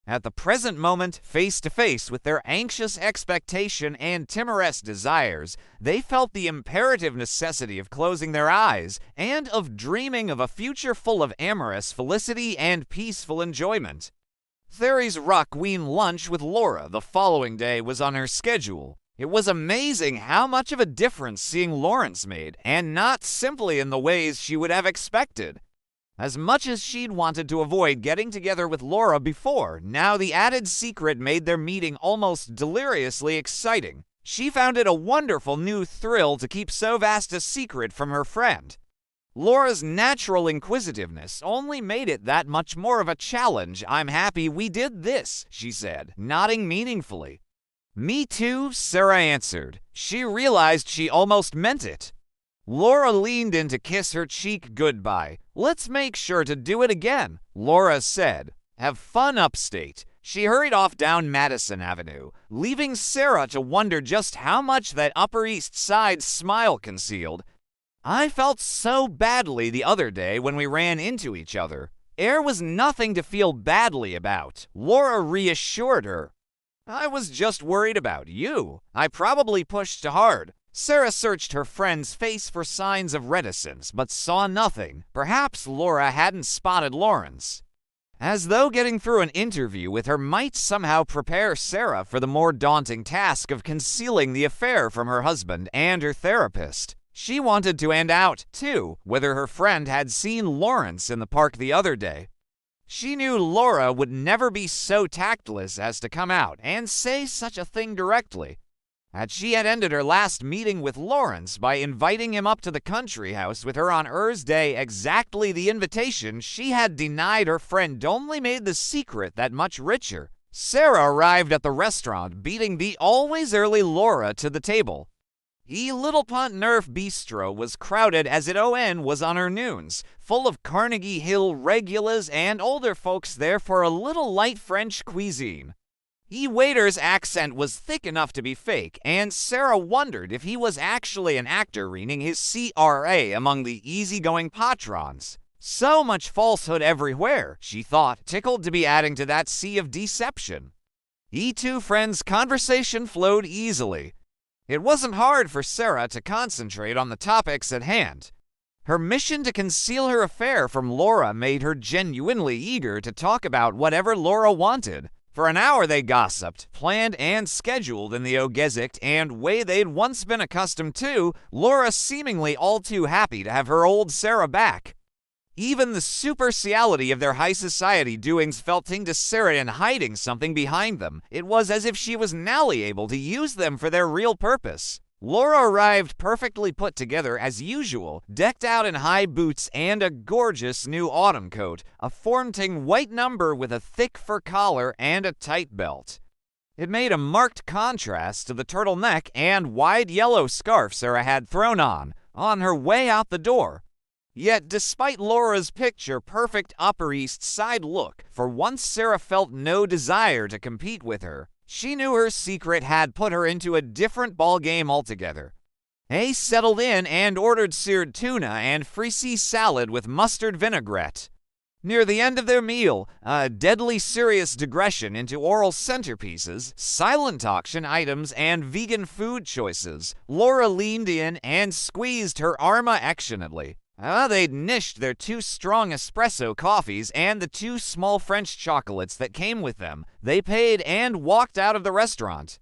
At the present moment, face to face with their anxious expectation and timorous desires, they felt the imperative necessity of closing their eyes and of dreaming of a future full of amorous felicity and peaceful enjoyment. Therry's Rockween lunch with Laura the following day was on her schedule. It was amazing how much of a difference seeing Lawrence made, and not simply in the ways she would have expected. As much as she'd wanted to avoid getting together with Laura before, now the added secret made their meeting almost deliriously exciting. She found it a wonderful new thrill to keep so vast a secret from her friend. Laura's natural inquisitiveness only made it that much more of a challenge. "I'm happy we did this," she said, nodding meaningfully. "Me too," Sarah answered. She realized she almost meant it. Laura leaned in to kiss her cheek goodbye. "Let's make sure to do it again," Laura said. "Have fun upstate." She hurried off down Madison Avenue, leaving Sarah to wonder just how much that Upper East Side smile concealed. "I felt so badly the other day when we ran into each other." There was nothing to feel badly about, Laura reassured her. "I was just worried about you. I probably pushed too hard." Sarah searched her friend's face for signs of reticence, but saw nothing. Perhaps Laura hadn't spotted Lawrence. As though getting through an interview with her might somehow prepare Sarah for the more daunting task of concealing the affair from her husband and her therapist. She wanted to find out, too, whether her friend had seen Lawrence in the park the other day. She knew Laura would never be so tactless as to come out and say such a thing directly. That she had ended her last meeting with Lawrence by inviting him up to the country house with her on Earth's Day, exactly the invitation she had denied her friend, only made the secret that much richer. Sarah arrived at the restaurant, beating the always early Laura to the table. Little Pont Neuf Bistro was crowded as it was on her noons, full of Carnegie Hill regulars and older folks there for a little light French cuisine. Waiter's accent was thick enough to be fake, and Sarah wondered if he was actually an actor reading his CRA among the easygoing patrons. So much falsehood everywhere, she thought, tickled to be adding to that sea of deception. Two friends' conversation flowed easily. It wasn't hard for Sarah to concentrate on the topics at hand. Her mission to conceal her affair from Laura made her genuinely eager to talk about whatever Laura wanted. For an hour they gossiped, planned and scheduled in the Ogesict and way they'd once been accustomed to, Laura seemingly all too happy to have her old Sarah back. Even the superficiality of their high society doings felt to Sarah in hiding something behind them. It was as if she was now able to use them for their real purpose. Laura arrived perfectly put together as usual, decked out in high boots and a gorgeous new autumn coat, a form-ting white number with a thick fur collar and a tight belt. It made a marked contrast to the turtleneck and wide yellow scarf Sarah had thrown on her way out the door. Yet, despite Laura's picture-perfect Upper East Side look, for once Sarah felt no desire to compete with her. She knew her secret had put her into a different ballgame altogether. Settled in and ordered seared tuna and frisee salad with mustard vinaigrette. Near the end of their meal, a deadly serious digression into oral centerpieces, silent auction items, and vegan food choices, Laura leaned in and squeezed her arm affectionately. They'd niched their 2 strong espresso coffees and the 2 small French chocolates that came with them. They paid and walked out of the restaurant.